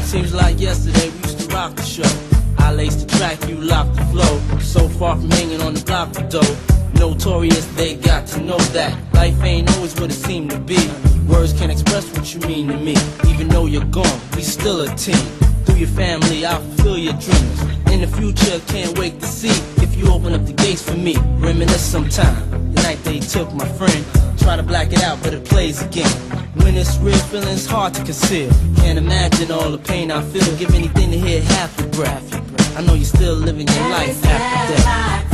Seems like yesterday we used to rock the show. I laced the track, you locked the flow. So far from hanging on the block of dough. Notorious, they got to know that life ain't always what it seemed to be. Words can't express what you mean to me. Even though you're gone, we still a team. Through your family, I'll fulfill your dreams. In the future, can't wait to see if you open up the gates for me. Reminisce sometime, the night they took my friend. Try to black it out, but it plays again. When it's real, feeling's hard to conceal. Can't imagine all the pain I feel. Give anything to hear half your breath. I know you're still living your life after death.